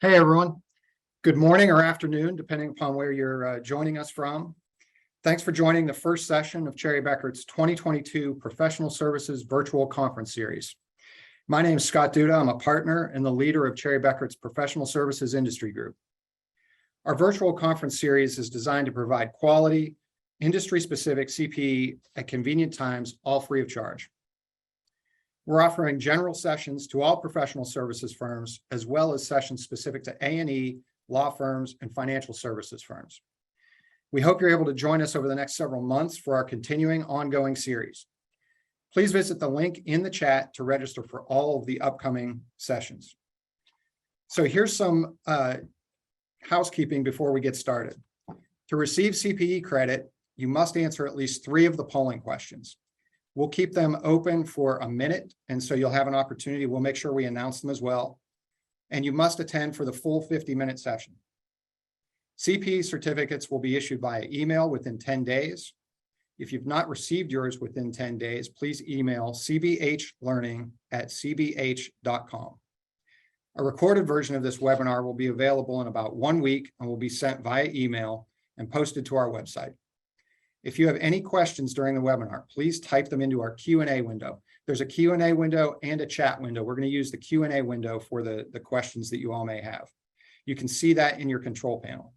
Hey everyone, good morning or afternoon, depending upon where you're joining us from. Thanks for joining the first session of Cherry Bekaert's 2022 Professional Services Virtual Conference Series. My name is Scott Duda. I'm a partner and the leader of Cherry Bekaert's Professional Services Industry Group. Our virtual conference series is designed to provide quality, industry-specific CPE at convenient times, all free of charge. We're offering general sessions to all professional services firms, as well as sessions specific to A&E, law firms, and financial services firms. We hope you're able to join us over the next several months for our continuing ongoing series. Please visit the link in the chat to register for all of the upcoming sessions. So here's some housekeeping before we get started. To receive CPE credit, you must answer at least 3 of the polling questions. We'll keep them open for a minute, and so you'll have an opportunity. We'll make sure we announce them as well. And you must attend for the full 50-minute session. CPE certificates will be issued by email within 10 days. If you've not received yours within 10 days, please email cbhlearning@cbh.com. A recorded version of this webinar will be available in about 1 week and will be sent via email and posted to our website. If you have any questions during the webinar, please type them into our Q&A window. There's a Q&A window and a chat window. We're going to use the Q&A window for the questions that you all may have. You can see that in your control panel.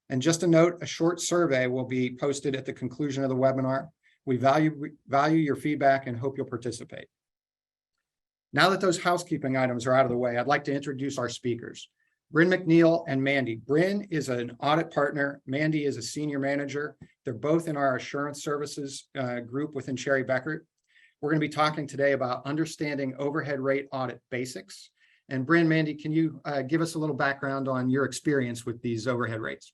And just a note, a short survey will be posted at the conclusion of the webinar. We value your feedback and hope you'll participate. Now that those housekeeping items are out of the way, I'd like to introduce our speakers. Bryn McNeil and Mandy. Bryn is an audit partner. Mandy is a senior manager. They're both in our assurance services group within Cherry Bekaert. We're going to be talking today about understanding overhead rate audit basics. And Bryn, Mandy, can you give us a little background on your experience with these overhead rates?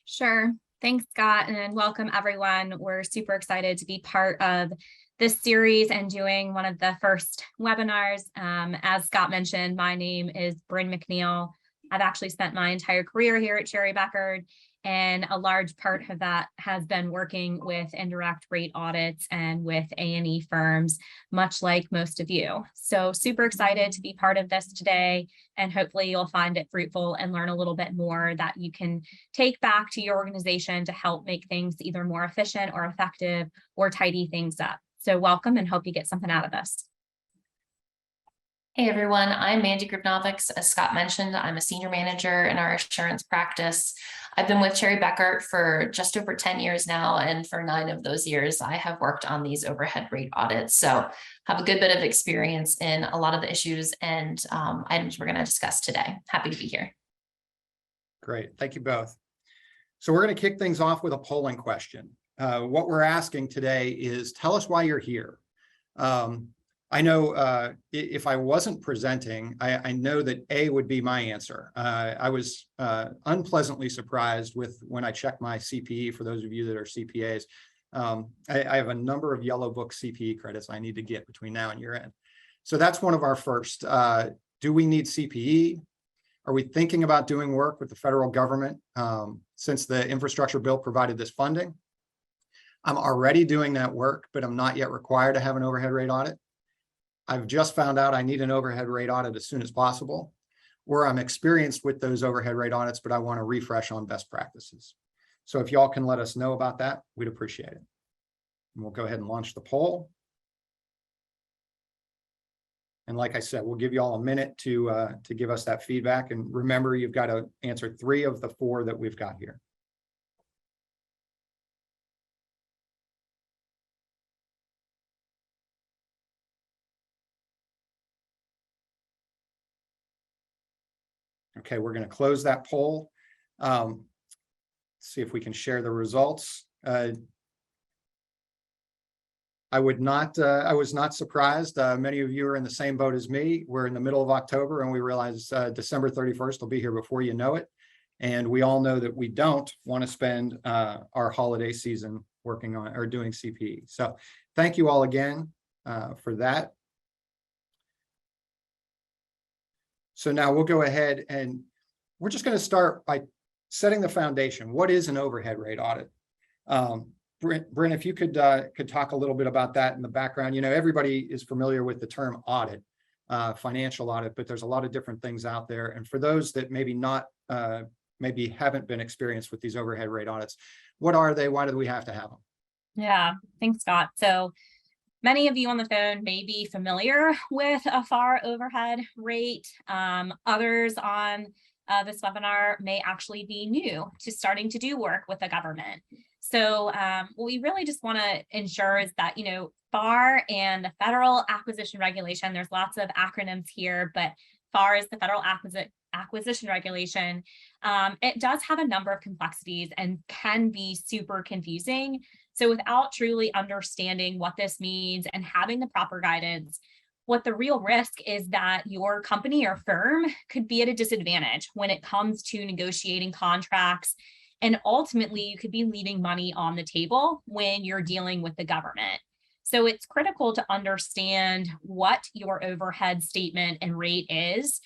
Sure. Thanks, Scott, and welcome everyone. We're super excited to be part of this series and doing one of the first webinars. As Scott mentioned, my name is Bryn McNeil. I've actually spent my entire career here at Cherry Bekaert, and a large part of that has been working with indirect rate audits and with A&E firms, much like most of you. So super excited to be part of this today, and hopefully you'll find it fruitful and learn a little bit more that you can take back to your organization to help make things either more efficient or effective or tidy things up. So welcome and hope you get something out of this. Hey everyone, I'm Mandy Gribnovics. As Scott mentioned, I'm a senior manager in our assurance practice. I've been with Cherry Bekaert for just over 10 years now, and for 9 of those years, I have worked on these overhead rate audits. So have a good bit of experience in a lot of the issues and items we're going to discuss today. Happy to be here. Great, thank you both. So we're going to kick things off with a polling question. What we're asking today is, tell us why you're here. I know if I wasn't presenting, I know that A would be my answer. I was unpleasantly surprised with when I checked my CPE, for those of you that are CPAs. I have a number of yellow book CPE credits I need to get between now and year end. So that's one of our first. Do we need CPE? Are we thinking about doing work with the federal government since the infrastructure bill provided this funding? I'm already doing that work, but I'm not yet required to have an overhead rate audit. I've just found out I need an overhead rate audit as soon as possible, or I'm experienced with those overhead rate audits, but I want to refresh on best practices. So if y'all can let us know about that, we'd appreciate it. And we'll go ahead and launch the poll. And like I said, we'll give you all a minute to give us that feedback. And remember, you've got to answer 3 of the 4 that we've got here. Okay, we're going to close that poll. See if we can share the results. I was not surprised. Many of you are in the same boat as me. We're in the middle of October and we realize December 31st will be here before you know it. And we all know that we don't want to spend our holiday season working on or doing CPE. So thank you all again for that. So now we'll go ahead and we're just going to start by setting the foundation. What is an overhead rate audit? Bryn, if you could talk a little bit about that in the background. You know, everybody is familiar with the term audit, financial audit, but there's a lot of different things out there. And for those that maybe haven't been experienced with these overhead rate audits, what are they? Why do we have to have them? Yeah, thanks, Scott. So many of you on the phone may be familiar with a FAR overhead rate. Others on this webinar may actually be new to starting to do work with the government. So what we really just want to ensure is that, FAR and the Federal Acquisition Regulation, there's lots of acronyms here, but FAR is the Federal Acquisition Regulation. It does have a number of complexities and can be super confusing. So without truly understanding what this means and having the proper guidance, what the real risk is that your company or firm could be at a disadvantage when it comes to negotiating contracts. And ultimately, you could be leaving money on the table when you're dealing with the government. So it's critical to understand what your overhead statement and rate is,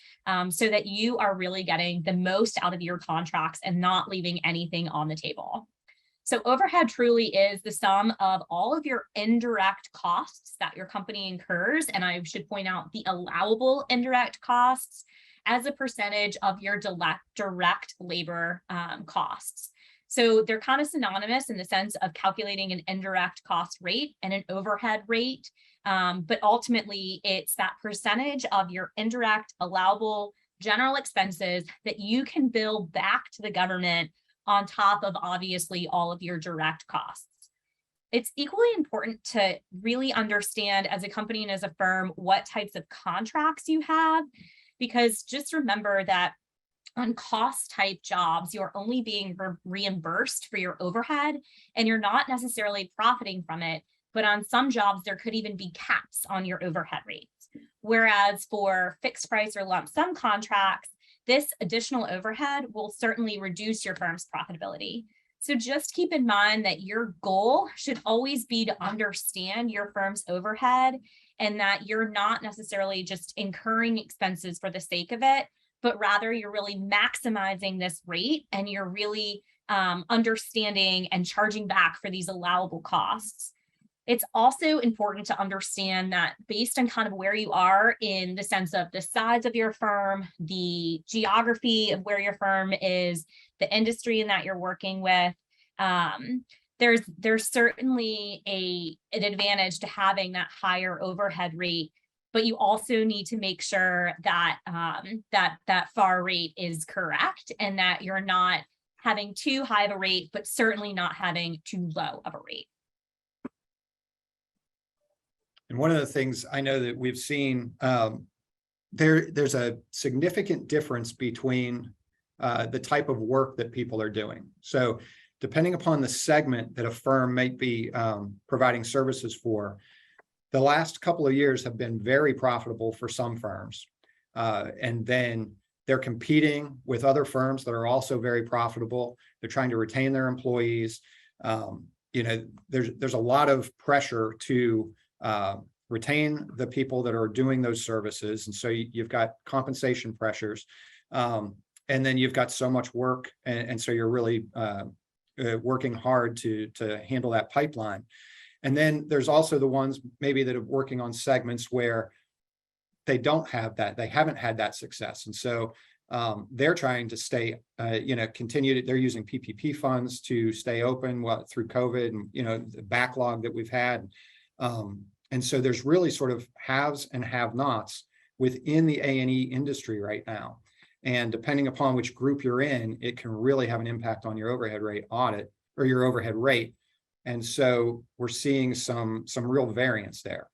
so that you are really getting the most out of your contracts and not leaving anything on the table. So overhead truly is the sum of all of your indirect costs that your company incurs. And I should point out the allowable indirect costs as a percentage of your direct labor costs. So they're kind of synonymous in the sense of calculating an indirect cost rate and an overhead rate. But ultimately, it's that percentage of your indirect allowable general expenses that you can bill back to the government on top of obviously all of your direct costs. It's equally important to really understand as a company and as a firm what types of contracts you have, because just remember that on cost type jobs, you're only being reimbursed for your overhead and you're not necessarily profiting from it. But on some jobs, there could even be caps on your overhead rates. Whereas for fixed price or lump sum contracts, this additional overhead will certainly reduce your firm's profitability. So just keep in mind that your goal should always be to understand your firm's overhead and that you're not necessarily just incurring expenses for the sake of it, but rather you're really maximizing this rate and you're really understanding and charging back for these allowable costs. It's also important to understand that based on kind of where you are in the sense of the size of your firm, the geography of where your firm is, the industry in that you're working with, there's certainly an advantage to having that higher overhead rate, but you also need to make sure that that FAR rate is correct and that you're not having too high of a rate, but certainly not having too low of a rate. And one of the things I know that we've seen, there's a significant difference between the type of work that people are doing. So depending upon the segment that a firm might be providing services for, the last couple of years have been very profitable for some firms. And then they're competing with other firms that are also very profitable. They're trying to retain their employees. There's a lot of pressure to retain the people that are doing those services. And so you've got compensation pressures. And then you've got so much work. And so you're really working hard to handle that pipeline. And then there's also the ones maybe that are working on segments where they don't have that, they haven't had that success. And so they're trying to stay, continue to, they're using PPP funds to stay open through COVID and, the backlog that we've had. And so there's really sort of haves and have-nots within the A&E industry right now. And depending upon which group you're in, it can really have an impact on your overhead rate audit or your overhead rate. And so we're seeing some real variance there.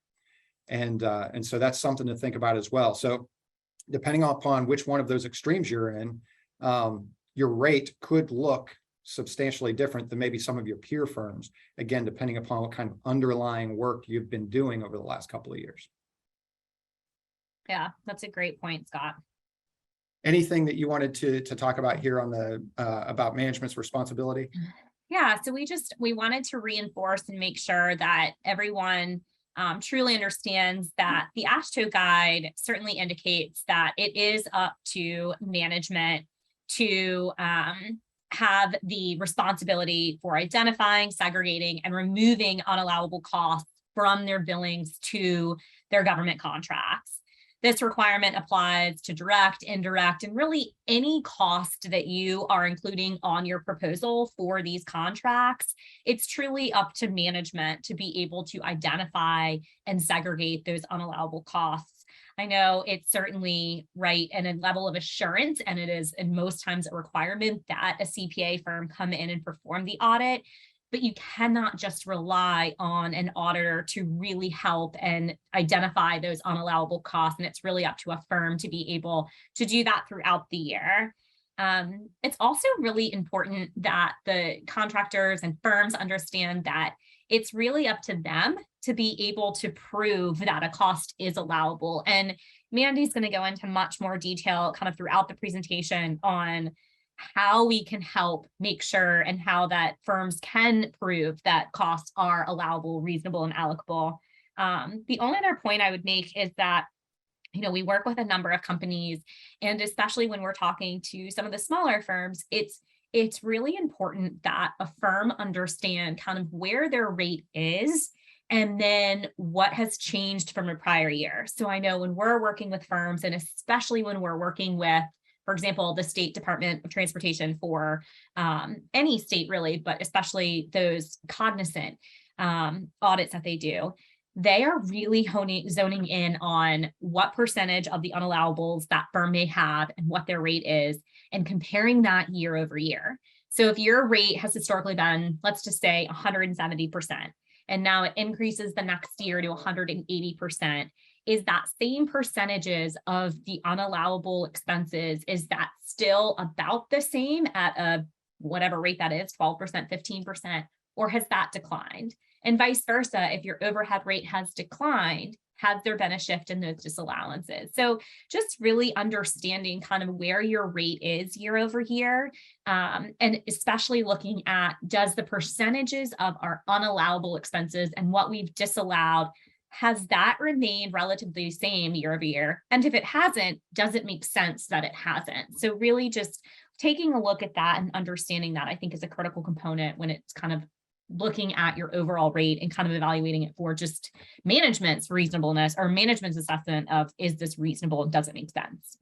And so that's something to think about as well. So depending upon which one of those extremes you're in, your rate could look substantially different than maybe some of your peer firms, again, depending upon what kind of underlying work you've been doing over the last couple of years. Yeah, that's a great point, Scott. Anything that you wanted to talk about here on the about management's responsibility? Yeah, so we wanted to reinforce and make sure that everyone truly understands that the AASHTO guide certainly indicates that it is up to management to have the responsibility for identifying, segregating, and removing unallowable costs from their billings to their government contracts. This requirement applies to direct, indirect, and really any cost that you are including on your proposal for these contracts. It's truly up to management to be able to identify and segregate those unallowable costs. I know it's certainly right and a level of assurance, and it is in most times a requirement that a CPA firm come in and perform the audit. But you cannot just rely on an auditor to really help and identify those unallowable costs. And it's really up to a firm to be able to do that throughout the year. It's also really important that the contractors and firms understand that it's really up to them to be able to prove that a cost is allowable. And Mandy's going to go into much more detail kind of throughout the presentation on how we can help make sure and how that firms can prove that costs are allowable, reasonable, and allocable. The only other point I would make is that, we work with a number of companies, and especially when we're talking to some of the smaller firms, it's really important that a firm understand kind of where their rate is and then what has changed from a prior year. So I know when we're working with firms, and especially when we're working with, for example, the State Department of Transportation for any state really, but especially those cognizant audits that they do, they are really zoning in on what percentage of the unallawables that firm may have and what their rate is, and comparing that year over year. So if your rate has historically been, let's just say 170%, and now it increases the next year to 180%, is that same percentages of the unallowable expenses, is that still about the same at a whatever rate that is, 12%, 15%, or has that declined? And vice versa, if your overhead rate has declined, has there been a shift in those disallowances? So just really understanding kind of where your rate is year over year, and especially looking at, does the percentages of our unallowable expenses and what we've disallowed, has that remained relatively the same year over year? And if it hasn't, does it make sense that it hasn't? So really just taking a look at that and understanding that, I think, is a critical component when it's kind of looking at your overall rate and kind of evaluating it for just management's reasonableness or management's assessment of, is this reasonable and does it make sense?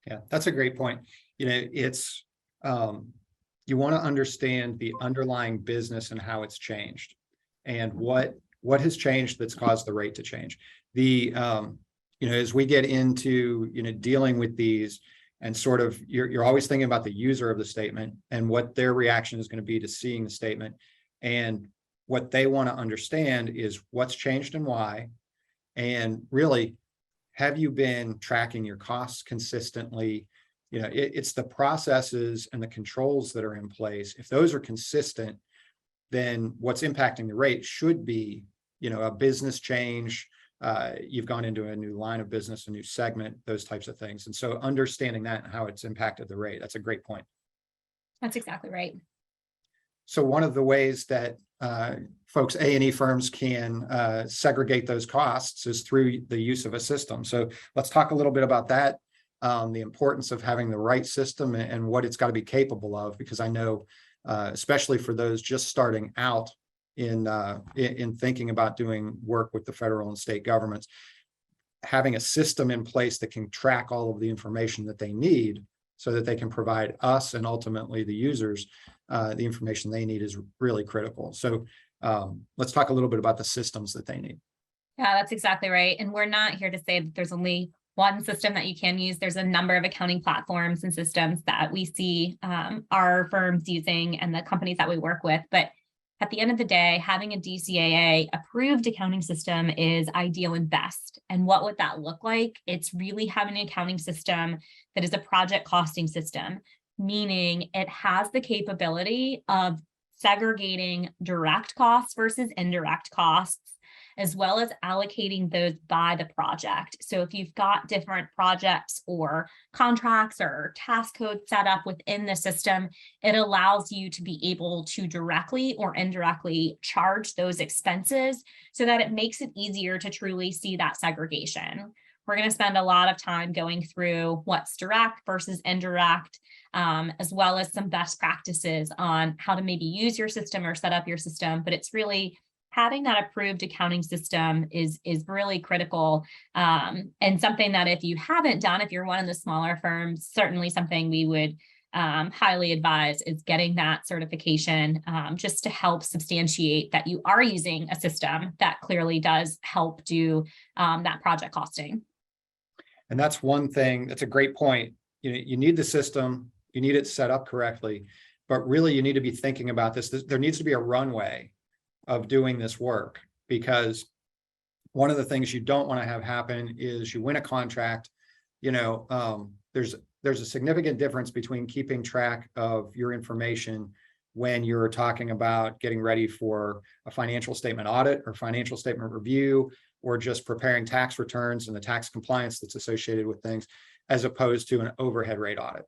Yeah, that's a great point. It's you want to understand the underlying business and how it's changed, and what has changed that's caused the rate to change. As we get into dealing with these, and sort of you're always thinking about the user of the statement and what their reaction is going to be to seeing the statement, and what they want to understand is what's changed and why, and really, have you been tracking your costs consistently? It's the processes and the controls that are in place. If those are consistent, then what's impacting the rate should be a business change. You've gone into a new line of business, a new segment, those types of things. And so understanding that and how it's impacted the rate, that's a great point. That's exactly right. So one of the ways that folks, A&E firms can segregate those costs is through the use of a system. So let's talk a little bit about that, the importance of having the right system and what it's got to be capable of, because I know, especially for those just starting out in thinking about doing work with the federal and state governments, having a system in place that can track all of the information that they need so that they can provide us and ultimately the users the information they need is really critical. So let's talk a little bit about the systems that they need. Yeah, that's exactly right. And we're not here to say that there's only one system that you can use. There's a number of accounting platforms and systems that we see our firms using and the companies that we work with. But at the end of the day, having a DCAA approved accounting system is ideal and best. And what would that look like? It's really having an accounting system that is a project costing system, meaning it has the capability of segregating direct costs versus indirect costs, as well as allocating those by the project. So if you've got different projects or contracts or task codes set up within the system, it allows you to be able to directly or indirectly charge those expenses so that it makes it easier to truly see that segregation. We're going to spend a lot of time going through what's direct versus indirect, as well as some best practices on how to maybe use your system or set up your system. But it's really having that approved accounting system is really critical, and something that if you haven't done, if you're one of the smaller firms, certainly something we would highly advise is getting that certification, just to help substantiate that you are using a system that clearly does help do that project costing. And that's one thing, that's a great point. You need the system, you need it set up correctly, but really you need to be thinking about this. There needs to be a runway of doing this work, because one of the things you don't want to have happen is you win a contract, there's a significant difference between keeping track of your information when you're talking about getting ready for a financial statement audit or financial statement review, or just preparing tax returns and the tax compliance that's associated with things, as opposed to an overhead rate audit.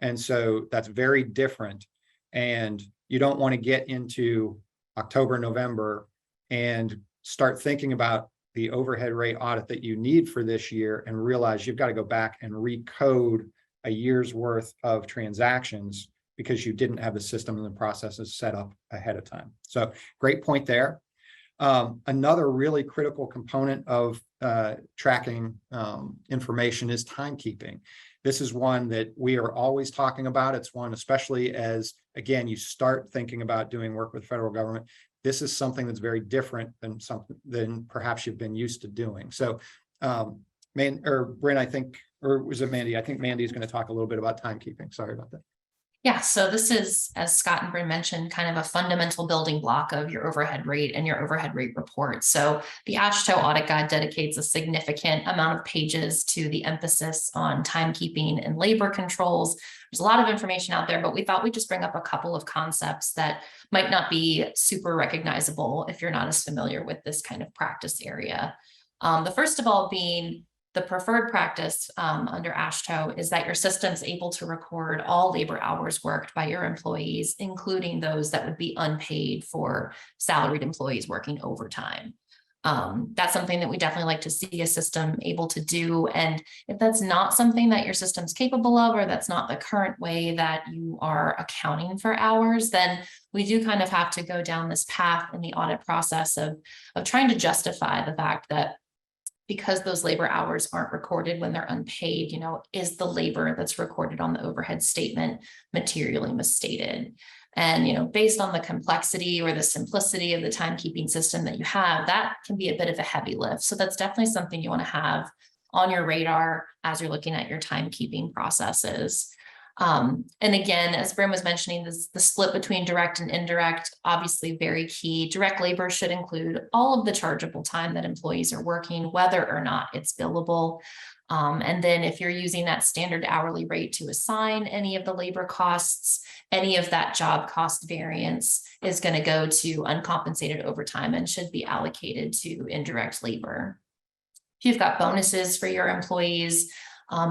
And so that's very different. And you don't want to get into October, November and start thinking about the overhead rate audit that you need for this year and realize you've got to go back and recode a year's worth of transactions because you didn't have the system and the processes set up ahead of time. So great point there. Another really critical component of tracking information is timekeeping. This is one that we are always talking about. It's one, especially as, again, you start thinking about doing work with the federal government. This is something that's very different than something than perhaps you've been used to doing. So, Bryn, I think, or was it Mandy? I think Mandy is going to talk a little bit about timekeeping. Sorry about that. Yeah, so this is, as Scott and Bryn mentioned, kind of a fundamental building block of your overhead rate and your overhead rate report. So the AASHTO audit guide dedicates a significant amount of pages to the emphasis on timekeeping and labor controls. There's a lot of information out there, but we thought we'd just bring up a couple of concepts that might not be super recognizable if you're not as familiar with this kind of practice area. The first of all being the preferred practice under AASHTO is that your system's able to record all labor hours worked by your employees, including those that would be unpaid for salaried employees working overtime. That's something that we definitely like to see a system able to do. And if that's not something that your system's capable of, or that's not the current way that you are accounting for hours, then we do kind of have to go down this path in the audit process of trying to justify the fact that because those labor hours aren't recorded when they're unpaid, is the labor that's recorded on the overhead statement materially misstated? And, based on the complexity or the simplicity of the timekeeping system that you have, that can be a bit of a heavy lift. So that's definitely something you want to have on your radar as you're looking at your timekeeping processes. And again, as Bryn was mentioning, the split between direct and indirect, obviously very key. Direct labor should include all of the chargeable time that employees are working, whether or not it's billable. And then if you're using that standard hourly rate to assign any of the labor costs, any of that job cost variance is going to go to uncompensated overtime and should be allocated to indirect labor. If you've got bonuses for your employees,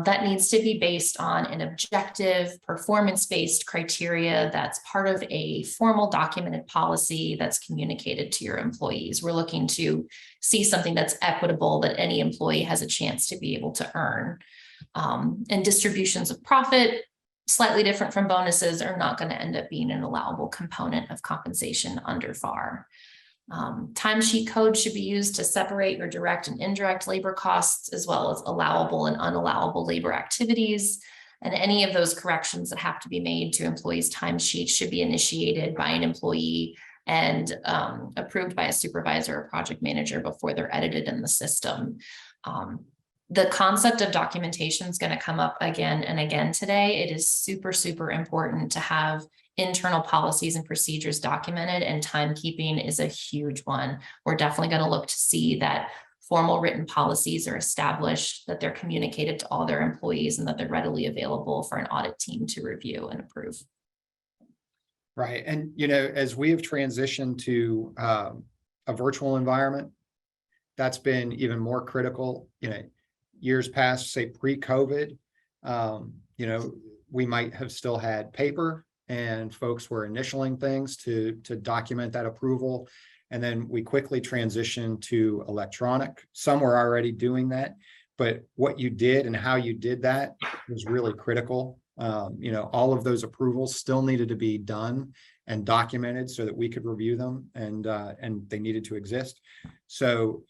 that needs to be based on an objective, performance-based criteria that's part of a formal documented policy that's communicated to your employees. We're looking to see something that's equitable, that any employee has a chance to be able to earn. And distributions of profit, slightly different from bonuses, are not going to end up being an allowable component of compensation under FAR. Timesheet code should be used to separate your direct and indirect labor costs, as well as allowable and unallowable labor activities. And any of those corrections that have to be made to employees' timesheets should be initiated by an employee and approved by a supervisor or project manager before they're edited in the system. The concept of documentation is going to come up again and again today. It is super, super important to have internal policies and procedures documented, and timekeeping is a huge one. We're definitely going to look to see that formal written policies are established, that they're communicated to all their employees, and that they're readily available for an audit team to review and approve. Right. And, as we have transitioned to a virtual environment, that's been even more critical. Years past, say pre-COVID, we might have still had paper, and folks were initialing things to document that approval. And then we quickly transitioned to electronic. Some were already doing that, but what you did and how you did that was really critical. All of those approvals still needed to be done and documented so that we could review them, and they needed to exist. So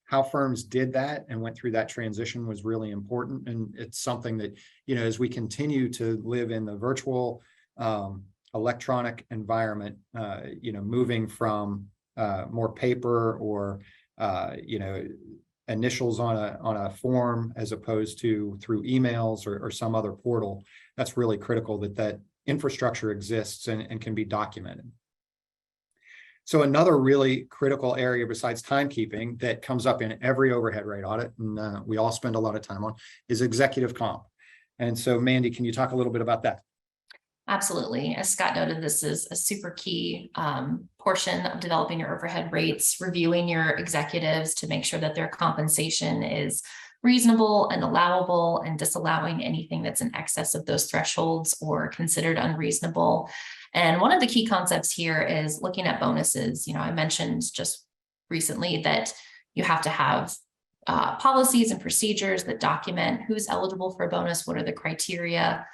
how firms did that and went through that transition was really important. And it's something that, as we continue to live in the virtual electronic environment, moving from more paper or, initials on a form as opposed to through emails or some other portal, that's really critical that infrastructure exists and can be documented. So another really critical area besides timekeeping that comes up in every overhead rate audit, and we all spend a lot of time on, is executive comp. And so, Mandy, can you talk a little bit about that? Absolutely. As Scott noted, this is a super key portion of developing your overhead rates, reviewing your executives to make sure that their compensation is reasonable and allowable, and disallowing anything that's in excess of those thresholds or considered unreasonable. And one of the key concepts here is looking at bonuses. I mentioned just recently that you have to have policies and procedures that document who's eligible for a bonus, what are the criteria.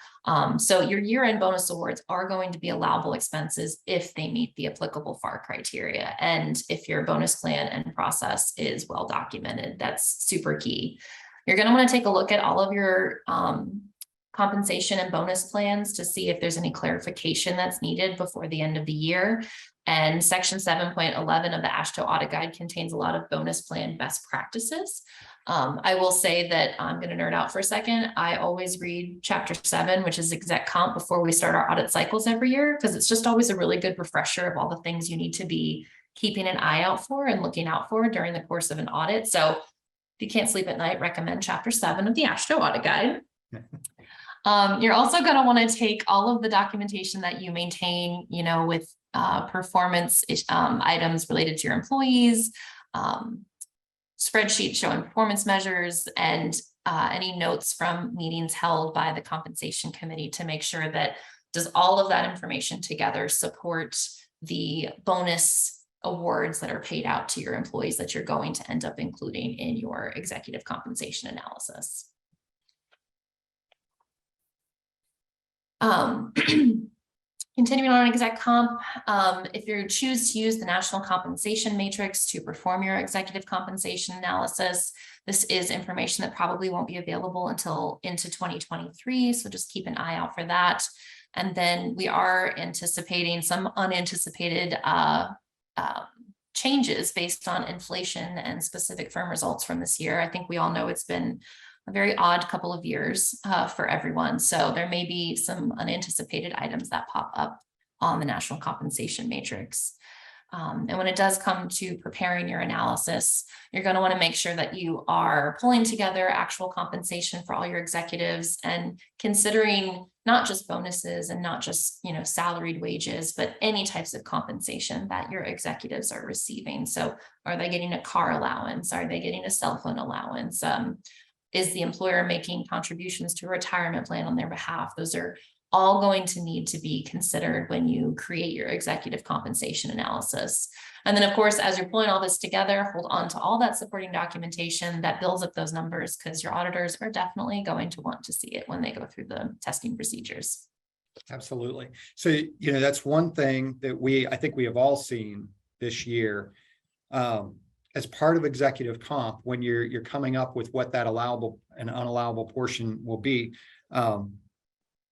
So your year-end bonus awards are going to be allowable expenses if they meet the applicable FAR criteria. And if your bonus plan and process is well documented, that's super key. You're going to want to take a look at all of your compensation and bonus plans to see if there's any clarification that's needed before the end of the year. And section 7.11 of the AASHTO audit guide contains a lot of bonus plan best practices. I will say that I'm going to nerd out for a second. I always read chapter 7, which is Exec Comp, before we start our audit cycles every year, because it's just always a really good refresher of all the things you need to be keeping an eye out for and looking out for during the course of an audit. So if you can't sleep at night, recommend chapter 7 of the AASHTO audit guide. You're also going to want to take all of the documentation that you maintain, with performance items related to your employees, spreadsheets showing performance measures, and any notes from meetings held by the compensation committee to make sure that does all of that information together support the bonus awards that are paid out to your employees that you're going to end up including in your executive compensation analysis. Continuing on exec comp, if you choose to use the national compensation matrix to perform your executive compensation analysis, this is information that probably won't be available until into 2023. So just keep an eye out for that. And then we are anticipating some unanticipated changes based on inflation and specific firm results from this year. I think we all know it's been a very odd couple of years for everyone. So there may be some unanticipated items that pop up on the national compensation matrix. And when it does come to preparing your analysis, you're going to want to make sure that you are pulling together actual compensation for all your executives and considering not just bonuses and not just, salaried wages, but any types of compensation that your executives are receiving. So are they getting a car allowance? Are they getting a cell phone allowance? Is the employer making contributions to a retirement plan on their behalf? Those are all going to need to be considered when you create your executive compensation analysis. And then, of course, as you're pulling all this together, hold on to all that supporting documentation that builds up those numbers, because your auditors are definitely going to want to see it when they go through the testing procedures. Absolutely. So, that's one thing that I think we have all seen this year. As part of executive comp, when you're coming up with what that allowable and unallowable portion will be,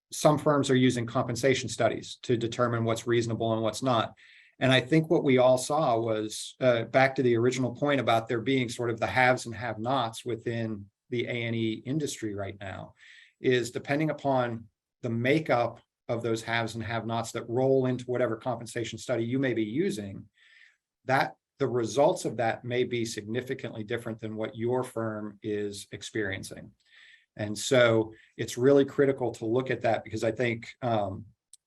some firms are using compensation studies to determine what's reasonable and what's not. And I think what we all saw was back to the original point about there being sort of the haves and have-nots within the A&E industry right now, is depending upon the makeup of those haves and have-nots that roll into whatever compensation study you may be using, that the results of that may be significantly different than what your firm is experiencing. And so it's really critical to look at that, because I think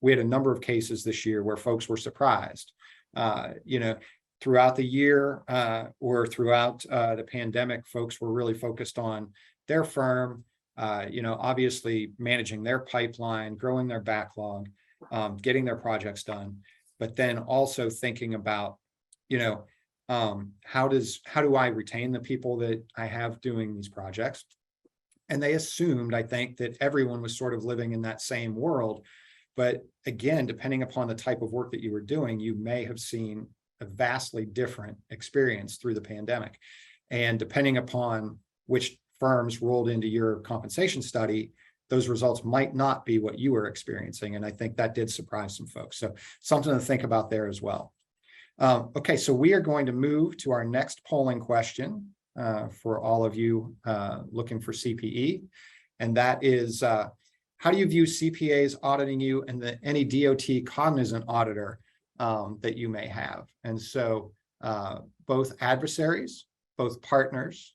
we had a number of cases this year where folks were surprised, throughout the year or throughout the pandemic. Folks were really focused on their firm, obviously managing their pipeline, growing their backlog, getting their projects done, but then also thinking about, how do I retain the people that I have doing these projects? And they assumed, I think, that everyone was sort of living in that same world, But again, depending upon the type of work that you were doing, you may have seen a vastly different experience through the pandemic. And depending upon which firms rolled into your compensation study, those results might not be what you were experiencing. And I think that did surprise some folks. So something to think about there as well. Okay, so we are going to move to our next polling question for all of you looking for CPE. And that is, how do you view CPAs auditing you and any DOT-cognizant auditor that you may have? And so both adversaries, both partners,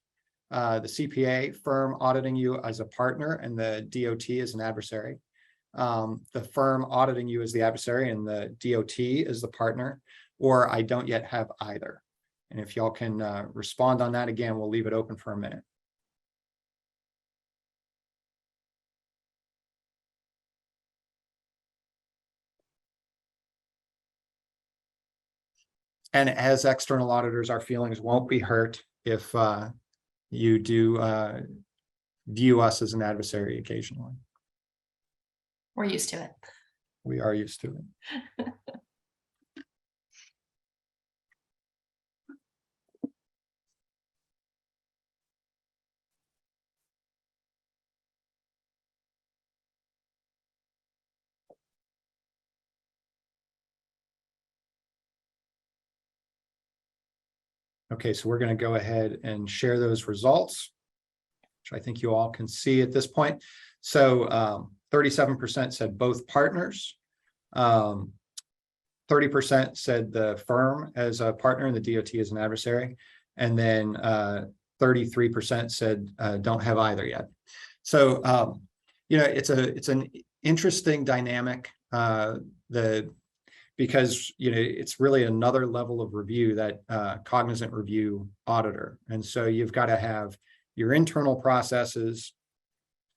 the CPA firm auditing you as a partner and the DOT as an adversary, the firm auditing you as the adversary and the DOT as the partner, or I don't yet have either. And if y'all can respond on that, again, we'll leave it open for a minute. And as external auditors, our feelings won't be hurt if you do view us as an adversary occasionally. We're used to it. We are used to it. Okay, so we're going to go ahead and share those results, which I think you all can see at this point. So 37% said both partners. 30% said the firm as a partner and the DOT as an adversary. And then 33% said don't have either yet. So, you know, it's an interesting dynamic because, you know, it's really another level of review, that cognizant review auditor. And so you've got to have your internal processes,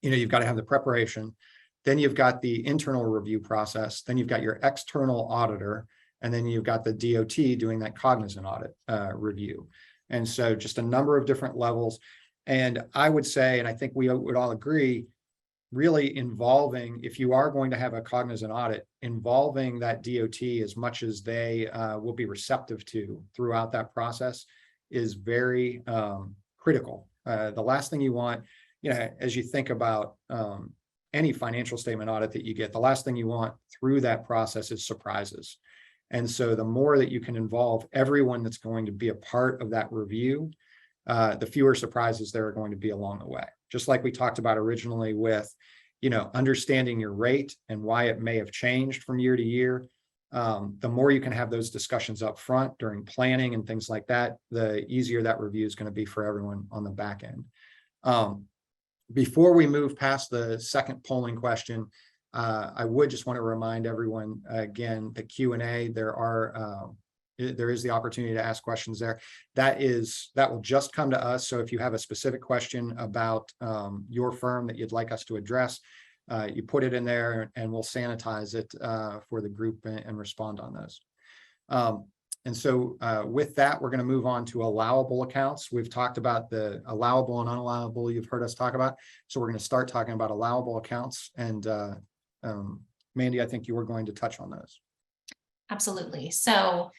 you know, you've got to have the preparation, then you've got the internal review process, then you've got your external auditor, and then you've got the DOT doing that cognizant audit review. And so just a number of different levels. And I would say, and I think we would all agree, really involving, if you are going to have a cognizant audit, involving that DOT as much as they will be receptive to throughout that process is very critical. The last thing you want, you know, as you think about any financial statement audit that you get, the last thing you want through that process is surprises. And so the more that you can involve everyone that's going to be a part of that review, the fewer surprises there are going to be along the way. Just like we talked about originally with, you know, understanding your rate and why it may have changed from year to year. The more you can have those discussions up front during planning and things like that, the easier that review is going to be for everyone on the back end. Before we move past the second polling question, I would just want to remind everyone again, the Q&A, there is the opportunity to ask questions there. That will just come to us. So if you have a specific question about your firm that you'd like us to address, you put it in there and we'll sanitize it for the group and respond on those. And so with that, we're going to move on to allowable accounts. We've talked about the allowable and unallowable you've heard us talk about. So we're going to start talking about allowable accounts. And Mandy, I think you were going to touch on those. Absolutely. So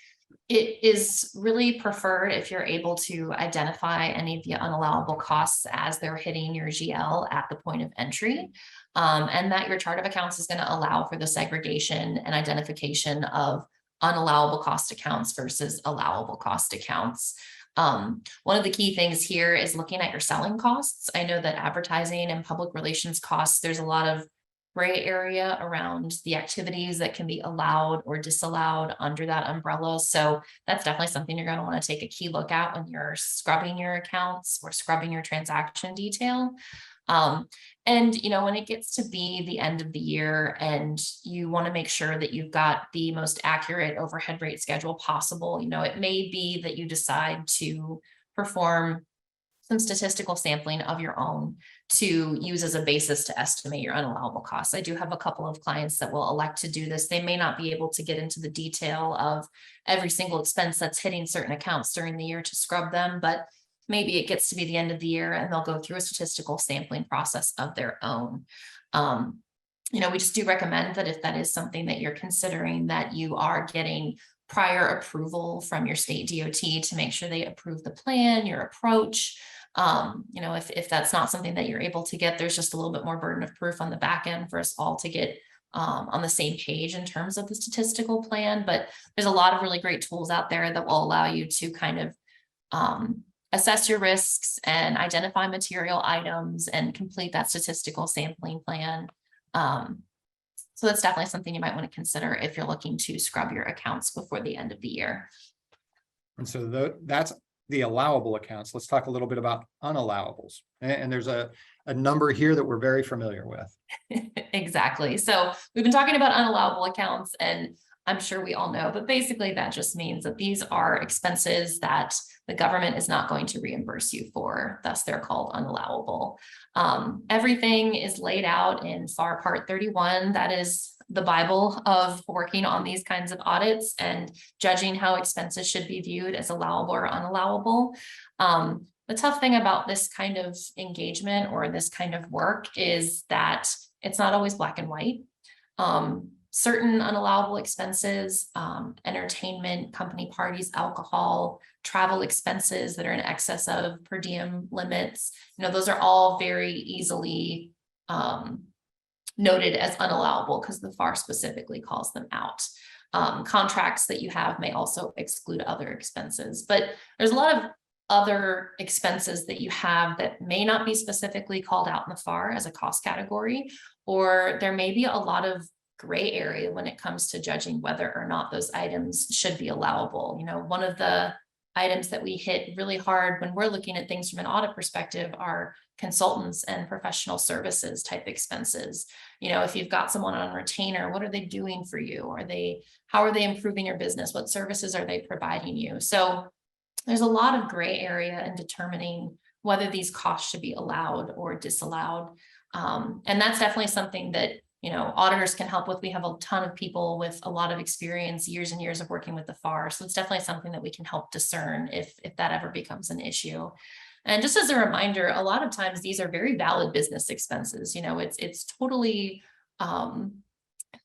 it is really preferred if you're able to identify any of the unallowable costs as they're hitting your GL at the point of entry, and that your chart of accounts is going to allow for the segregation and identification of unallowable cost accounts versus allowable cost accounts. One of the key things here is looking at your selling costs. I know that advertising and public relations costs, there's a lot of gray area around the activities that can be allowed or disallowed under that umbrella. So that's definitely something you're going to want to take a key look at when you're scrubbing your accounts or scrubbing your transaction detail. And, you know, when it gets to be the end of the year and you want to make sure that you've got the most accurate overhead rate schedule possible, you know, it may be that you decide to perform some statistical sampling of your own to use as a basis to estimate your unallowable costs. I do have a couple of clients that will elect to do this. They may not be able to get into the detail of every single expense that's hitting certain accounts during the year to scrub them, but maybe it gets to be the end of the year and they'll go through a statistical sampling process of their own. we just do recommend that if that is something that you're considering, that you are getting prior approval from your state DOT to make sure they approve the plan, your approach. If that's not something that you're able to get, there's just a little bit more burden of proof on the back end for us all to get on the same page in terms of the statistical plan. But there's a lot of really great tools out there that will allow you to kind of assess your risks and identify material items and complete that statistical sampling plan. So that's definitely something you might want to consider if you're looking to scrub your accounts before the end of the year. And so that's the allowable accounts. Let's talk a little bit about unallowables. And there's a number here that we're very familiar with. Exactly. So we've been talking about unallowable accounts, and I'm sure we all know, but basically that just means that these are expenses that the government is not going to reimburse you for. Thus, they're called unallowable. Everything is laid out in FAR Part 31. That is the Bible of working on these kinds of audits and judging how expenses should be viewed as allowable or unallowable. The tough thing about this kind of engagement or this kind of work is that it's not always black and white. Certain unallowable expenses, entertainment, company parties, alcohol, travel expenses that are in excess of per diem limits, those are all very easily noted as unallowable because the FAR specifically calls them out. Contracts that you have may also exclude other expenses, but there's a lot of other expenses that you have that may not be specifically called out in the FAR as a cost category, or there may be a lot of gray area when it comes to judging whether or not those items should be allowable. One of the items that we hit really hard when we're looking at things from an audit perspective are consultants and professional services type expenses. If you've got someone on retainer, what are they doing for you? How are they improving your business? What services are they providing you? So there's a lot of gray area in determining whether these costs should be allowed or disallowed. And that's definitely something that auditors can help with. We have a ton of people with a lot of experience, years and years of working with the FAR. So it's definitely something that we can help discern if that ever becomes an issue. And just as a reminder, a lot of times these are very valid business expenses. It's totally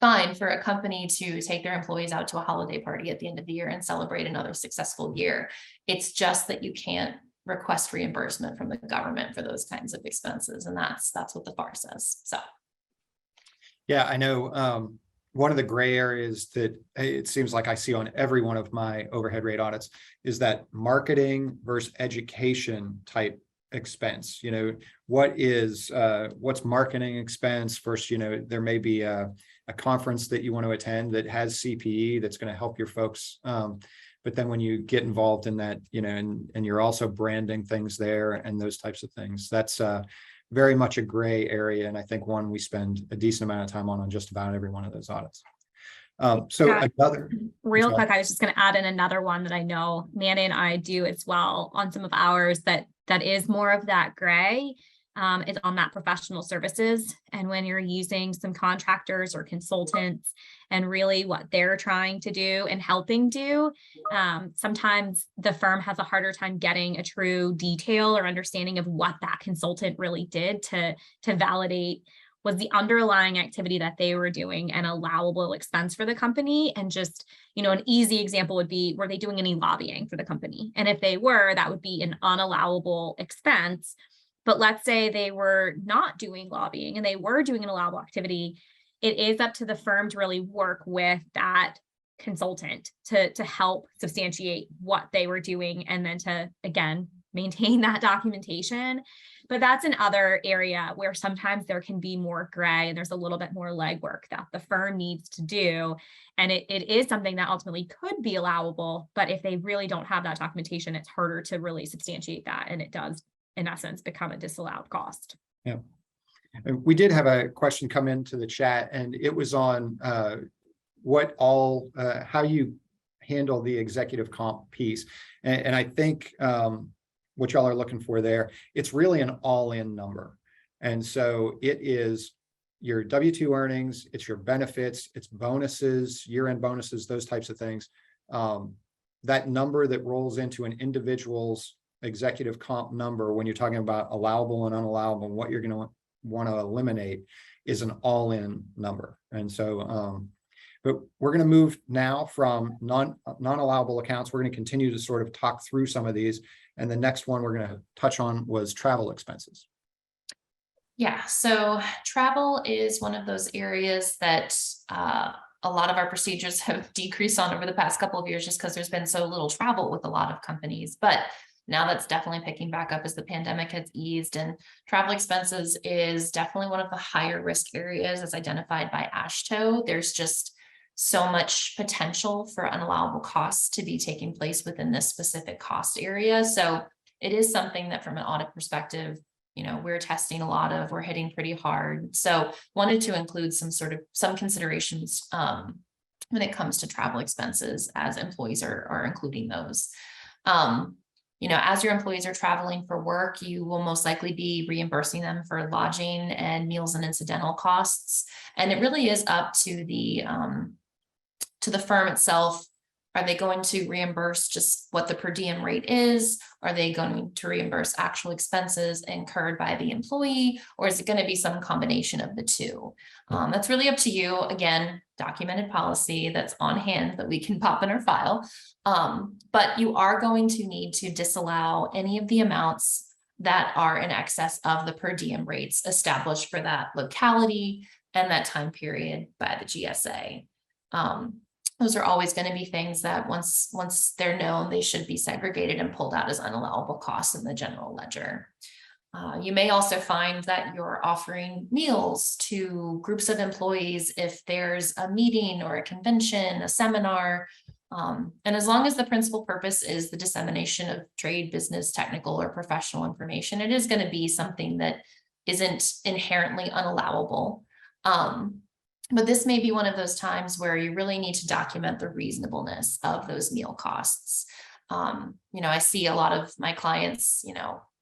fine for a company to take their employees out to a holiday party at the end of the year and celebrate another successful year. It's just that you can't request reimbursement from the government for those kinds of expenses. And that's what the FAR says. So. Yeah, I know one of the gray areas that it seems like I see on every one of my overhead rate audits is that marketing versus education type expense. What's marketing expense versus, there may be a conference that you want to attend that has CPE that's going to help your folks. But then when you get involved in that, and you're also branding things there and those types of things, that's very much a gray area. And I think one we spend a decent amount of time on just about every one of those audits. Real quick, I was just going to add in another one that I know Manny and I do as well on some of ours that is more of that gray. Is on that professional services. And when you're using some contractors or consultants and really what they're trying to do and helping do, sometimes the firm has a harder time getting a true detail or understanding of what that consultant really did to validate was the underlying activity that they were doing an allowable expense for the company. And just, an easy example would be, were they doing any lobbying for the company? And if they were, that would be an unallowable expense. But let's say they were not doing lobbying and they were doing an allowable activity. It is up to the firm to really work with that consultant to help substantiate what they were doing and then to, again, maintain that documentation. But that's another area where sometimes there can be more gray and there's a little bit more legwork that the firm needs to do. And it is something that ultimately could be allowable, but if they really don't have that documentation, it's harder to really substantiate that. And it does, in essence, become a disallowed cost. Yeah. And we did have a question come into the chat, and it was on how you handle the executive comp piece. And I think what y'all are looking for there, it's really an all-in number. And so it is your W-2 earnings, it's your benefits, it's bonuses, year-end bonuses, those types of things. That number that rolls into an individual's executive comp number when you're talking about allowable and unallowable and what you're going to want to eliminate is an all-in number. And so, but we're going to move now from non-allowable accounts. We're going to continue to sort of talk through some of these. And the next one we're going to touch on was travel expenses. Yeah, so travel is one of those areas that a lot of our procedures have decreased on over the past couple of years just because there's been so little travel with a lot of companies. But now that's definitely picking back up as the pandemic has eased, and travel expenses is definitely one of the higher risk areas as identified by AASHTO. There's just so much potential for unallowable costs to be taking place within this specific cost area. So it is something that from an audit perspective, we're testing a lot of, we're hitting pretty hard. So wanted to include some considerations when it comes to travel expenses as employees are including those. As your employees are traveling for work, you will most likely be reimbursing them for lodging and meals and incidental costs. And it really is up to the firm itself. Are they going to reimburse just what the per diem rate is? Are they going to reimburse actual expenses incurred by the employee? Or is it going to be some combination of the two? That's really up to you. Again, documented policy that's on hand that we can pop in our file. But you are going to need to disallow any of the amounts that are in excess of the per diem rates established for that locality and that time period by the GSA. Those are always going to be things that once they're known, they should be segregated and pulled out as unallowable costs in the general ledger. You may also find that you're offering meals to groups of employees if there's a meeting or a convention, a seminar. And as long as the principal purpose is the dissemination of trade, business, technical, or professional information, it is going to be something that isn't inherently unallowable. But this may be one of those times where you really need to document the reasonableness of those meal costs. I see a lot of my clients,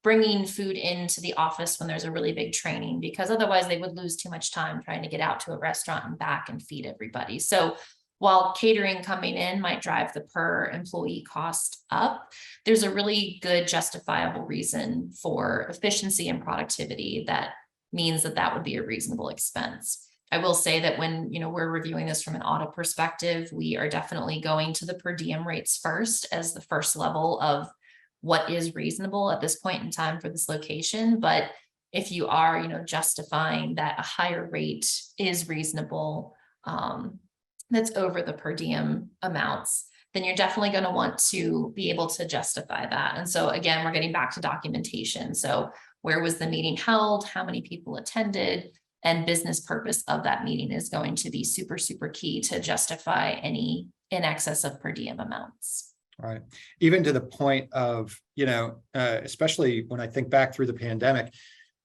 bringing food into the office when there's a really big training, because otherwise they would lose too much time trying to get out to a restaurant and back and feed everybody. So while catering coming in might drive the per employee cost up, there's a really good justifiable reason for efficiency and productivity that means that would be a reasonable expense. I will say that when we're reviewing this from an audit perspective, we are definitely going to the per diem rates first as the first level of what is reasonable at this point in time for this location. But if you are, justifying that a higher rate is reasonable, that's over the per diem amounts, then you're definitely going to want to be able to justify that. And so again, we're getting back to documentation. So where was the meeting held? How many people attended? And business purpose of that meeting is going to be super, super key to justify any in excess of per diem amounts. Right. Even to the point of, especially when I think back through the pandemic,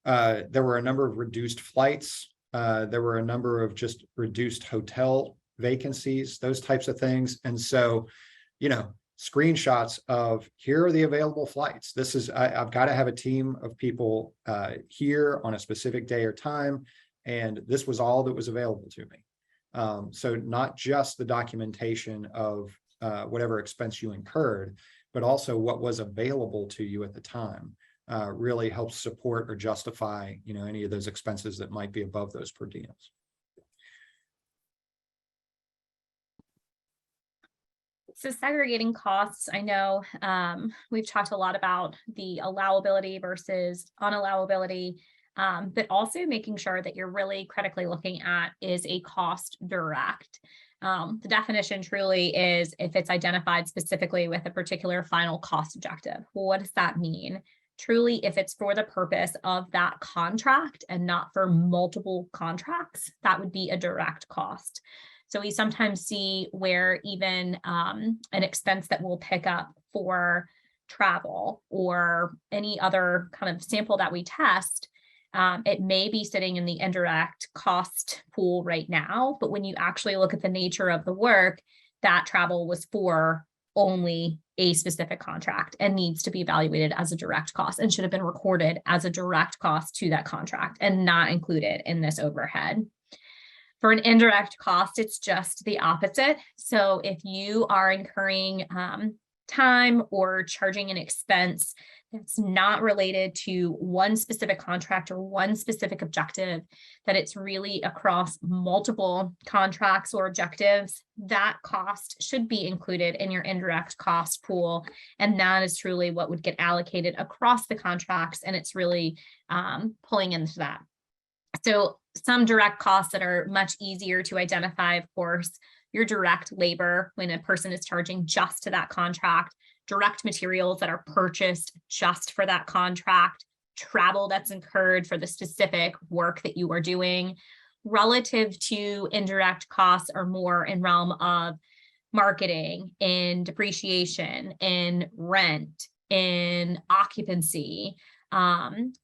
there were a number of reduced flights. There were a number of just reduced hotel vacancies, those types of things. And so, screenshots of here are the available flights. This is, I've got to have a team of people here on a specific day or time. And this was all that was available to me. So not just the documentation of whatever expense you incurred, but also what was available to you at the time really helps support or justify, any of those expenses that might be above those per diems. So segregating costs, I know we've talked a lot about the allowability versus unallowability, but also making sure that you're really critically looking at is a cost direct. The definition truly is if it's identified specifically with a particular final cost objective. Well, what does that mean? Truly, if it's for the purpose of that contract and not for multiple contracts, that would be a direct cost. So we sometimes see where even an expense that we'll pick up for travel or any other kind of sample that we test, it may be sitting in the indirect cost pool right now, but when you actually look at the nature of the work, that travel was for only a specific contract and needs to be evaluated as a direct cost and should have been recorded as a direct cost to that contract and not included in this overhead. For an indirect cost, it's just the opposite. So if you are incurring time or charging an expense that's not related to one specific contract or one specific objective, that it's really across multiple contracts or objectives, that cost should be included in your indirect cost pool. And that is truly what would get allocated across the contracts. And it's really pulling into that. So some direct costs that are much easier to identify, of course, your direct labor when a person is charging just to that contract, direct materials that are purchased just for that contract, travel that's incurred for the specific work that you are doing. Relative to indirect costs are more in realm of marketing, in depreciation, in rent, in occupancy.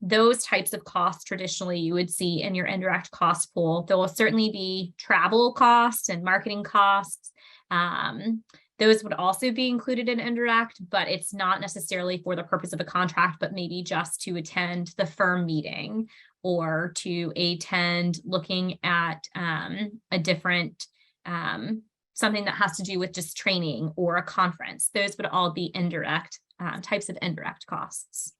Those types of costs traditionally you would see in your indirect cost pool. There will certainly be travel costs and marketing costs. Those would also be included in indirect, but it's not necessarily for the purpose of a contract, but maybe just to attend the firm meeting or to attend looking at a different, something that has to do with just training or a conference. Those would all be indirect types of indirect costs.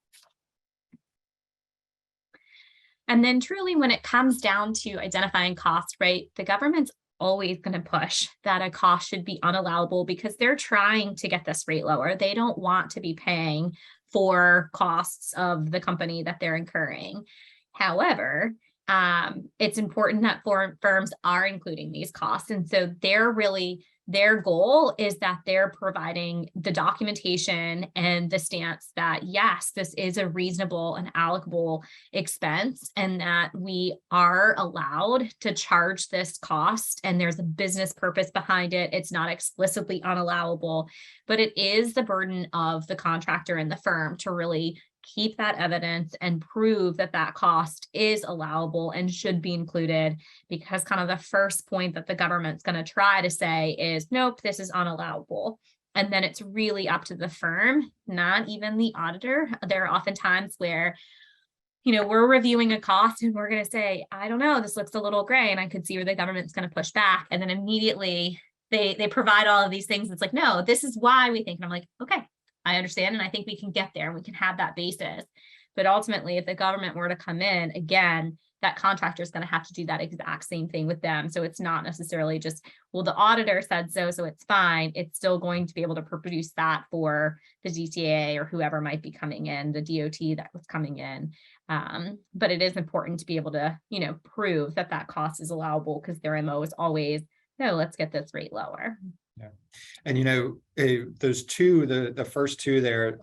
And then truly when it comes down to identifying costs, right, the government's always going to push that a cost should be unallowable because they're trying to get this rate lower. They don't want to be paying for costs of the company that they're incurring. However, it's important that firms are including these costs. And so their goal is that they're providing the documentation and the stance that, yes, this is a reasonable and allocable expense and that we are allowed to charge this cost and there's a business purpose behind it. It's not explicitly unallowable, but it is the burden of the contractor and the firm to really keep that evidence and prove that that cost is allowable and should be included, because kind of the first point that the government's going to try to say is, nope, this is unallowable. And then it's really up to the firm, not even the auditor. There are often times where, we're reviewing a cost and we're going to say, I don't know, this looks a little gray. And I could see where the government's going to push back. And then immediately they provide all of these things. It's like, no, this is why we think. And I'm like, okay, I understand. And I think we can get there and we can have that basis. But ultimately, if the government were to come in, again, that contractor is going to have to do that exact same thing with them. So it's not necessarily just, well, the auditor said so it's fine. It's still going to be able to produce that for the DTA or whoever might be coming in, the DOT that was coming in. But it is important to be able to, prove that that cost is allowable, because their MO is always, no, let's get this rate lower. Yeah. And those two, the first two there,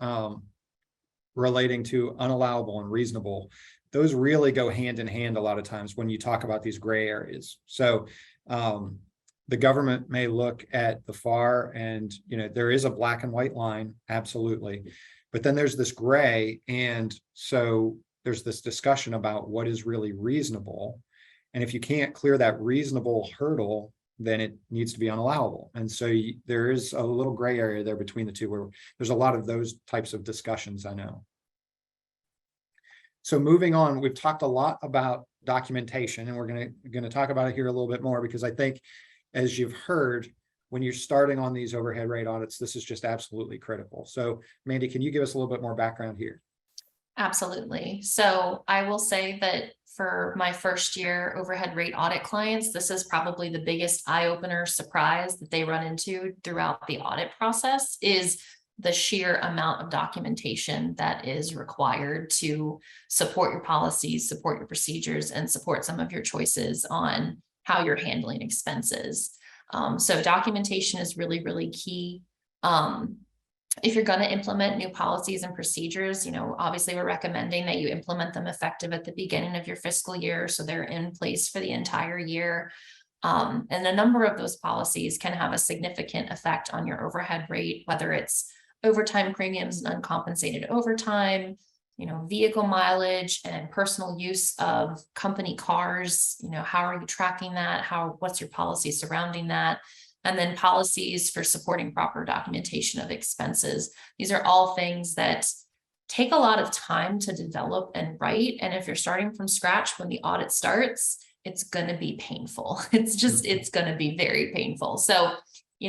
relating to unallowable and reasonable, those really go hand in hand a lot of times when you talk about these gray areas. So the government may look at the FAR and there is a black and white line, absolutely, but then there's this gray, and so there's this discussion about what is really reasonable, and if you can't clear that reasonable hurdle, then it needs to be unallowable. And so there is a little gray area there between the two, where there's a lot of those types of discussions, I know. So moving on, we've talked a lot about documentation, and we're going to talk about it here a little bit more, because I think, as you've heard, when you're starting on these overhead rate audits, this is just absolutely critical. So Mandy, can you give us a little bit more background here? Absolutely. So I will say that for my first year overhead rate audit clients, this is probably the biggest eye-opener surprise that they run into throughout the audit process, is the sheer amount of documentation that is required to support your policies, support your procedures, and support some of your choices on how you're handling expenses. So documentation is really, really key. If you're going to implement new policies and procedures, obviously we're recommending that you implement them effective at the beginning of your fiscal year, so they're in place for the entire year. And a number of those policies can have a significant effect on your overhead rate, whether it's overtime premiums and uncompensated overtime, vehicle mileage and personal use of company cars. How are you tracking that? What's your policy surrounding that? And then policies for supporting proper documentation of expenses. These are all things that take a lot of time to develop and write. And if you're starting from scratch when the audit starts, it's going to be painful. It's going to be very painful. So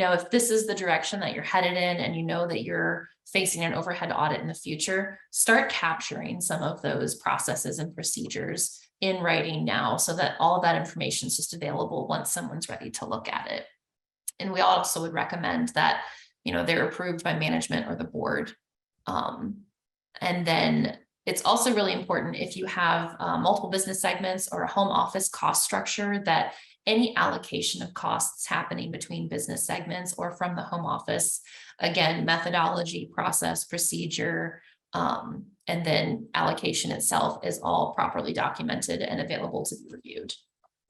if this is the direction that you're headed in and you know that you're facing an overhead audit in the future, start capturing some of those processes and procedures in writing now so that all of that information is just available once someone's ready to look at it. And we also would recommend that, they're approved by management or the board. And then it's also really important if you have multiple business segments or a home office cost structure, that any allocation of costs happening between business segments or from the home office, again, methodology, process, procedure, and then allocation itself is all properly documented and available to be reviewed.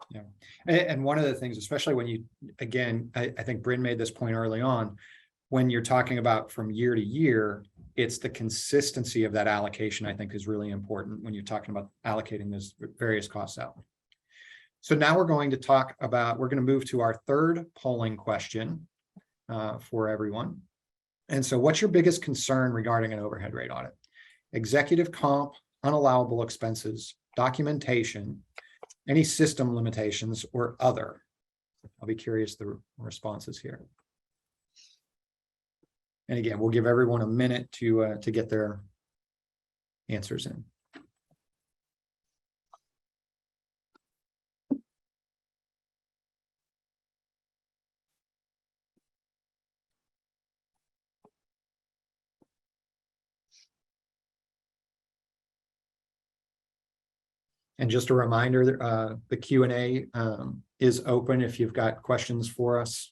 Yeah. And one of the things, especially when you, again, I think Bryn made this point early on, when you're talking about from year to year, it's the consistency of that allocation, I think, is really important when you're talking about allocating those various costs out. So now we're going to move to our third polling question for everyone. And so what's your biggest concern regarding an overhead rate audit? Executive comp, unallowable expenses, documentation, any system limitations, or other? I'll be curious the responses here. And again, we'll give everyone a minute to get their answers in. And just a reminder, the Q&A is open if you've got questions for us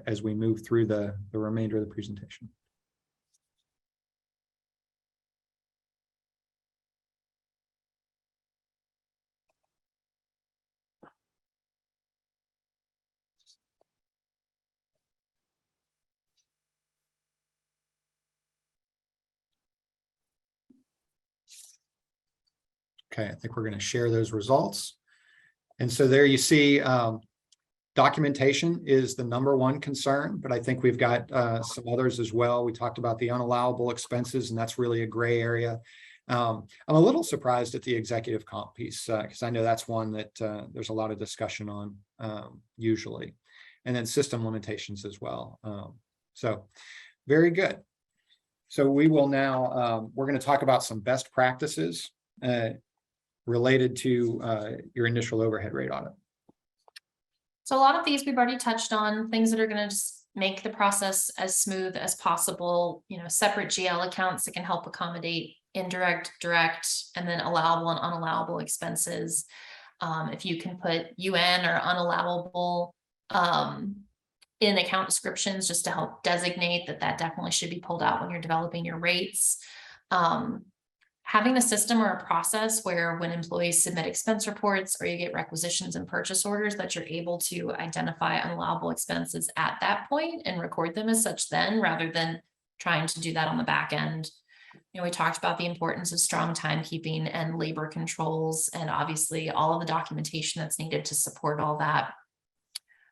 as we move through the remainder of the presentation. Okay, I think we're going to share those results. And so there you see documentation is the #1 concern, but I think we've got some others as well. We talked about the unallowable expenses, and that's really a gray area. I'm a little surprised at the executive comp piece because I know that's one that there's a lot of discussion on usually, and then system limitations as well. So very good. So we will now, we're going to talk about some best practices related to your initial overhead rate audit. So a lot of these we've already touched on, things that are going to just make the process as smooth as possible, separate GL accounts that can help accommodate indirect, direct, and then allowable and unallowable expenses. If you can put UN or unallowable in account descriptions just to help designate that definitely should be pulled out when you're developing your rates. Having a system or a process where when employees submit expense reports or you get requisitions and purchase orders, that you're able to identify unallowable expenses at that point and record them as such then, rather than trying to do that on the back end. We talked about the importance of strong timekeeping and labor controls, and obviously all of the documentation that's needed to support all that.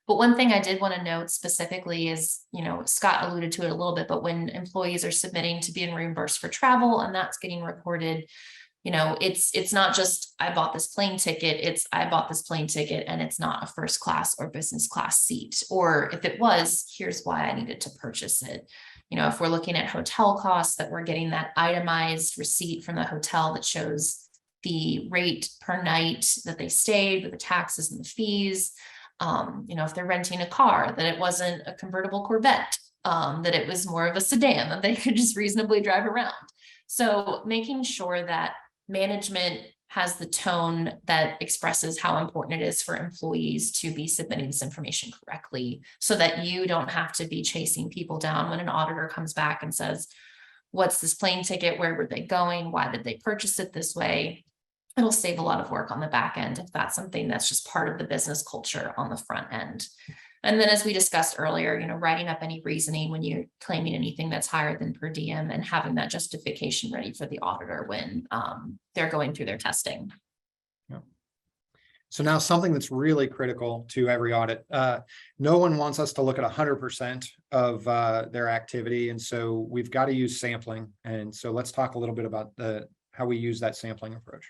But one thing I did want to note specifically is, Scott alluded to it a little bit, but when employees are submitting to being reimbursed for travel and that's getting recorded, it's not just I bought this plane ticket, it's I bought this plane ticket and it's not a first class or business class seat. Or if it was, here's why I needed to purchase it. If we're looking at hotel costs, that we're getting that itemized receipt from the hotel that shows the rate per night that they stayed with the taxes and the fees. If they're renting a car, that it wasn't a convertible Corvette, that it was more of a sedan that they could just reasonably drive around. So making sure that management has the tone that expresses how important it is for employees to be submitting this information correctly, so that you don't have to be chasing people down when an auditor comes back and says, what's this plane ticket? Where were they going? Why did they purchase it this way? It'll save a lot of work on the back end if that's something that's just part of the business culture on the front end. And then, as we discussed earlier, writing up any reasoning when you're claiming anything that's higher than per diem, and having that justification ready for the auditor when they're going through their testing. Yeah. So now something that's really critical to every audit. No one wants us to look at 100% of their activity. And so we've got to use sampling. And so let's talk a little bit about how we use that sampling approach.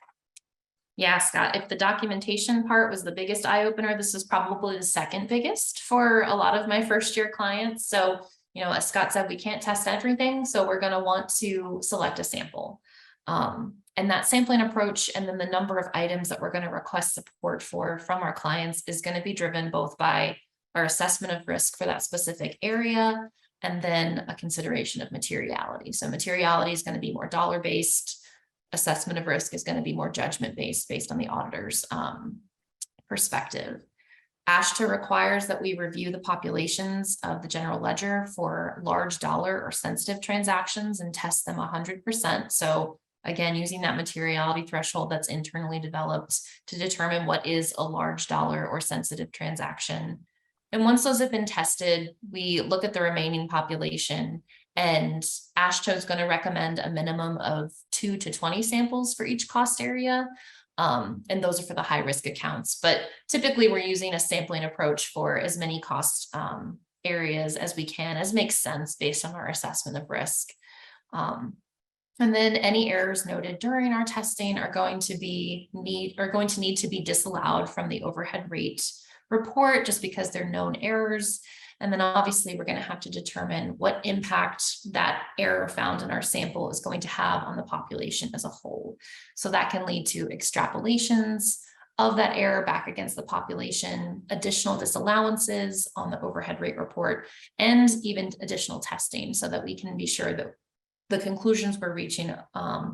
Yeah, Scott, if the documentation part was the biggest eye opener, this is probably the second biggest for a lot of my first year clients. So, you know, as Scott said, we can't test everything. So we're going to want to select a sample. And that sampling approach and then the number of items that we're going to request support for from our clients is going to be driven both by our assessment of risk for that specific area and then a consideration of materiality. So materiality is going to be more dollar-based. Assessment of risk is going to be more judgment-based based on the auditor's perspective. AASHTO requires that we review the populations of the general ledger for large dollar or sensitive transactions and test them 100%. So again, using that materiality threshold that's internally developed to determine what is a large dollar or sensitive transaction. And once those have been tested, we look at the remaining population, and AASHTO is going to recommend a minimum of 2 to 20 samples for each cost area. And those are for the high risk accounts, but typically we're using a sampling approach for as many cost areas as we can, as makes sense based on our assessment of risk. And then any errors noted during our testing are going to need to be disallowed from the overhead rate report just because they're known errors. And then obviously we're going to have to determine what impact that error found in our sample is going to have on the population as a whole. So that can lead to extrapolations of that error back against the population, additional disallowances on the overhead rate report, and even additional testing so that we can be sure that the conclusions we're reaching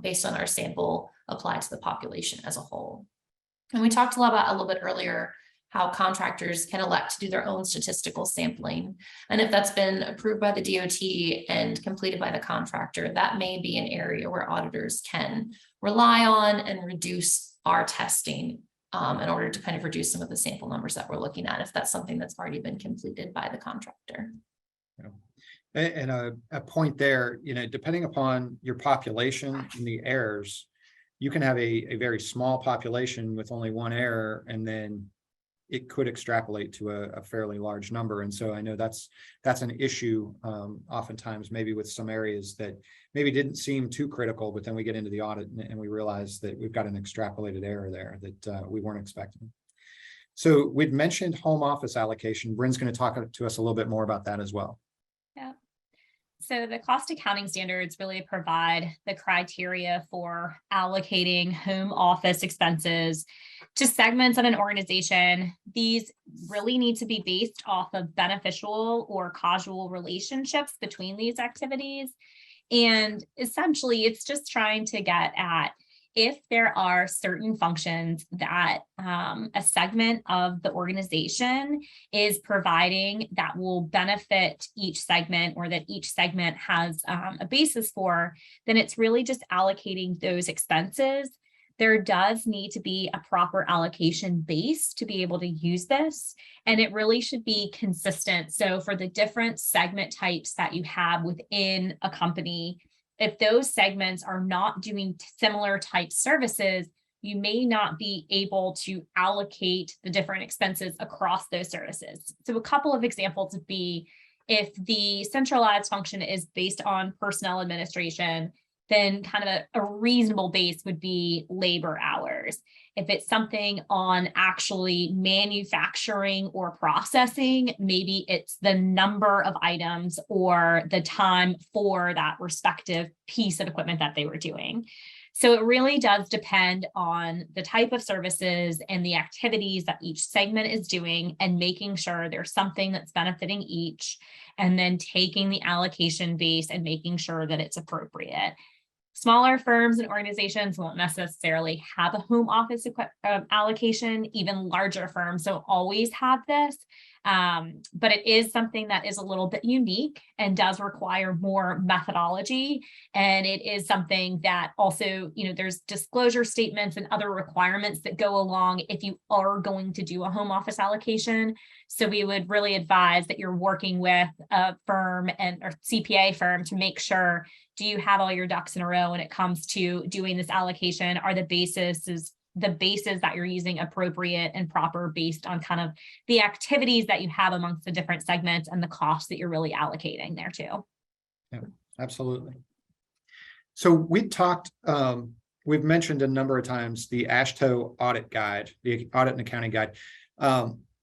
based on our sample apply to the population as a whole. And we talked a little bit earlier how contractors can elect to do their own statistical sampling. And if that's been approved by the DOT and completed by the contractor, that may be an area where auditors can rely on and reduce our testing in order to kind of reduce some of the sample numbers that we're looking at, if that's something that's already been completed by the contractor. Yeah. And a point there, you know, depending upon your population and the errors, you can have a very small population with only one error, and then it could extrapolate to a fairly large number. And so I know that's an issue oftentimes, maybe with some areas that maybe didn't seem too critical, but then we get into the audit and we realize that we've got an extrapolated error there that we weren't expecting. So we'd mentioned home office allocation. Bryn's going to talk to us a little bit more about that as well. Yeah. So the cost accounting standards really provide the criteria for allocating home office expenses to segments of an organization. These really need to be based off of beneficial or causal relationships between these activities. And essentially, it's just trying to get at if there are certain functions that a segment of the organization is providing that will benefit each segment, or that each segment has a basis for, then it's really just allocating those expenses. There does need to be a proper allocation base to be able to use this, and it really should be consistent. So for the different segment types that you have within a company, if those segments are not doing similar type services, you may not be able to allocate the different expenses across those services. So a couple of examples would be, if the centralized function is based on personnel administration, then kind of a reasonable base would be labor hours. If it's something on actually manufacturing or processing, maybe it's the number of items or the time for that respective piece of equipment that they were doing. So it really does depend on the type of services and the activities that each segment is doing, and making sure there's something that's benefiting each, and then taking the allocation base and making sure that it's appropriate. Smaller firms and organizations won't necessarily have a home office allocation. Even larger firms don't always have this, but it is something that is a little bit unique and does require more methodology. And it is something that also, you know, there's disclosure statements and other requirements that go along if you are going to do a home office allocation. So we would really advise that you're working with a firm or CPA firm to make sure, do you have all your ducks in a row when it comes to doing this allocation? Are the bases that you're using appropriate and proper based on kind of the activities that you have amongst the different segments and the costs that you're really allocating there too? Yeah, absolutely. So we talked we've mentioned a number of times the AASHTO audit guide, the audit and accounting guide.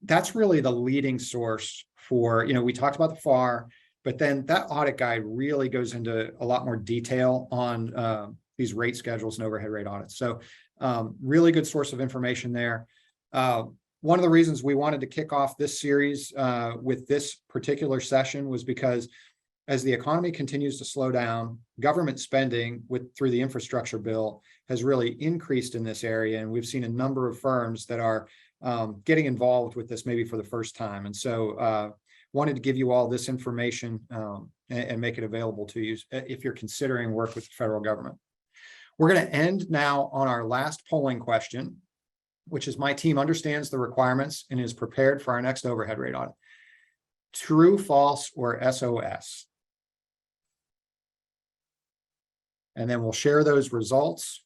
That's really the leading source for, we talked about the FAR, but then that audit guide really goes into a lot more detail on these rate schedules and overhead rate audits. So really good source of information there. One of the reasons we wanted to kick off this series with this particular session was because as the economy continues to slow down, government spending through the infrastructure bill has really increased in this area. And we've seen a number of firms that are getting involved with this maybe for the first time. And so wanted to give you all this information and make it available to you if you're considering work with the federal government. We're going to end now on our last polling question, which is: my team understands the requirements and is prepared for our next overhead rate audit. True, false, or SOS? And then we'll share those results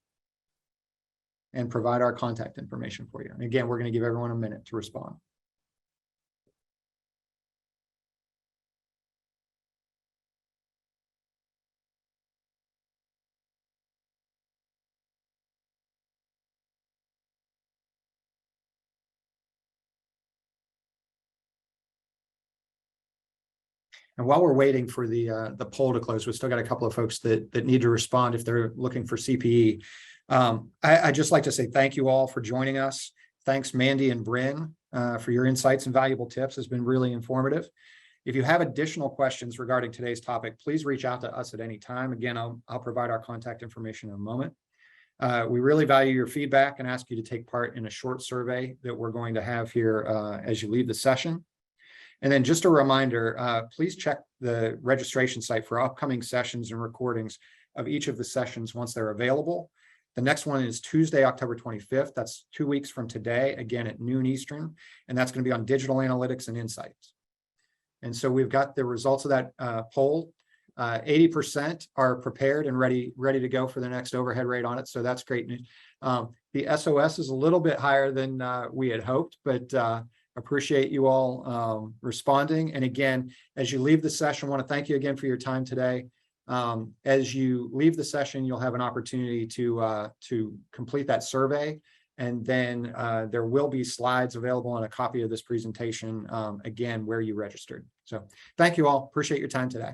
and provide our contact information for you. And again, we're going to give everyone a minute to respond. And while we're waiting for the poll to close, we've still got a couple of folks that need to respond if they're looking for CPE. I'd just like to say thank you all for joining us. Thanks, Mandy and Bryn, for your insights and valuable tips. It's been really informative. If you have additional questions regarding today's topic, please reach out to us at any time. Again, I'll provide our contact information in a moment. We really value your feedback and ask you to take part in a short survey that we're going to have here as you leave the session. And then just a reminder, please check the registration site for upcoming sessions and recordings of each of the sessions once they're available. The next one is Tuesday, October 25th. That's 2 weeks from today, again at noon Eastern, and that's going to be on digital analytics and insights. And so we've got the results of that poll. 80% are prepared and ready to go for the next overhead rate audit. So that's great news. The SOS is a little bit higher than we had hoped, but appreciate you all responding. And again, as you leave the session, I want to thank you again for your time today. As you leave the session, you'll have an opportunity to complete that survey. And then there will be slides available and a copy of this presentation, again, where you registered. So thank you all. Appreciate your time today.